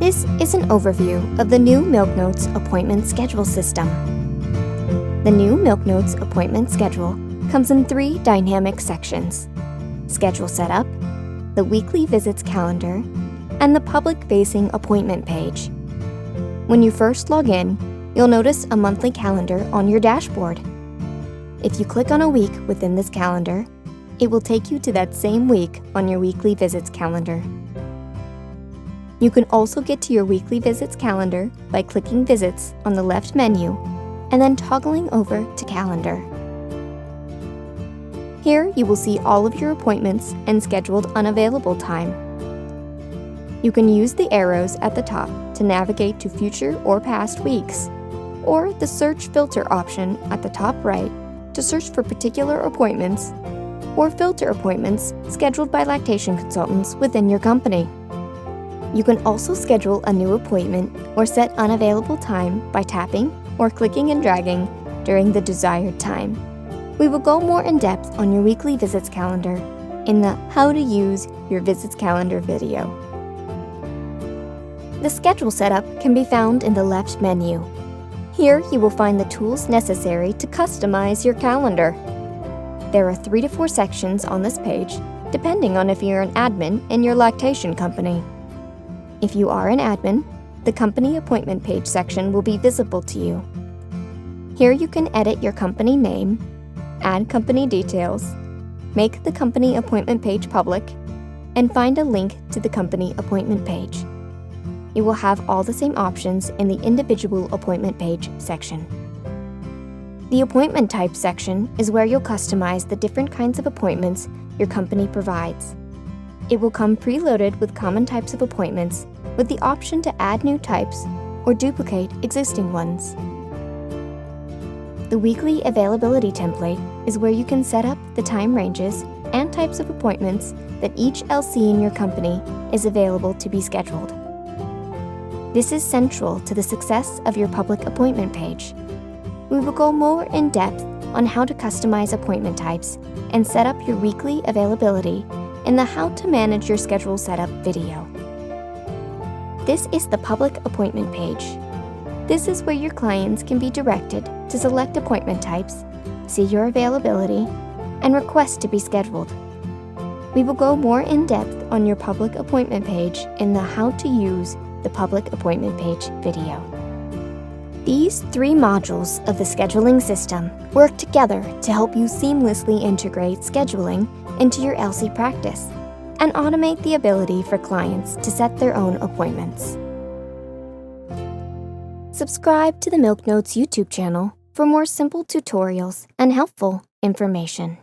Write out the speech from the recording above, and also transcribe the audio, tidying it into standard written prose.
This is an overview of the new MilkNotes appointment schedule system. The new MilkNotes appointment schedule comes in 3 dynamic sections: Schedule Setup, the Weekly Visits Calendar, and the public-facing appointment page. When you first log in, you'll notice a monthly calendar on your dashboard. If you click on a week within this calendar, it will take you to that same week on your weekly visits calendar. You can also get to your weekly visits calendar by clicking Visits on the left menu and then toggling over to Calendar. Here you will see all of your appointments and scheduled unavailable time. You can use the arrows at the top to navigate to future or past weeks, or the Search Filter option at the top right to search for particular appointments, or filter appointments scheduled by lactation consultants within your company. You can also schedule a new appointment or set unavailable time by tapping or clicking and dragging during the desired time. We will go more in depth on your weekly visits calendar in the How to Use Your Visits Calendar video. The schedule setup can be found in the left menu. Here you will find the tools necessary to customize your calendar. There are 3 to 4 sections on this page, depending on if you're an admin in your lactation company. If you are an admin, the company appointment page section will be visible to you. Here you can edit your company name, add company details, make the company appointment page public, and find a link to the company appointment page. You will have all the same options in the individual appointment page section. The appointment type section is where you'll customize the different kinds of appointments your company provides. It will come preloaded with common types of appointments with the option to add new types or duplicate existing ones. The weekly availability template is where you can set up the time ranges and types of appointments that each LC in your company is available to be scheduled. This is central to the success of your public appointment page. We will go more in depth on how to customize appointment types and set up your weekly availability in the How to Manage Your Schedule Setup video. This is the public appointment page. This is where your clients can be directed to select appointment types, see your availability, and request to be scheduled. We will go more in depth on your public appointment page in the How to Use the Public Appointment Page video. These 3 modules of the scheduling system work together to help you seamlessly integrate scheduling into your LC practice and automate the ability for clients to set their own appointments. Subscribe to the MilkNotes YouTube channel for more simple tutorials and helpful information.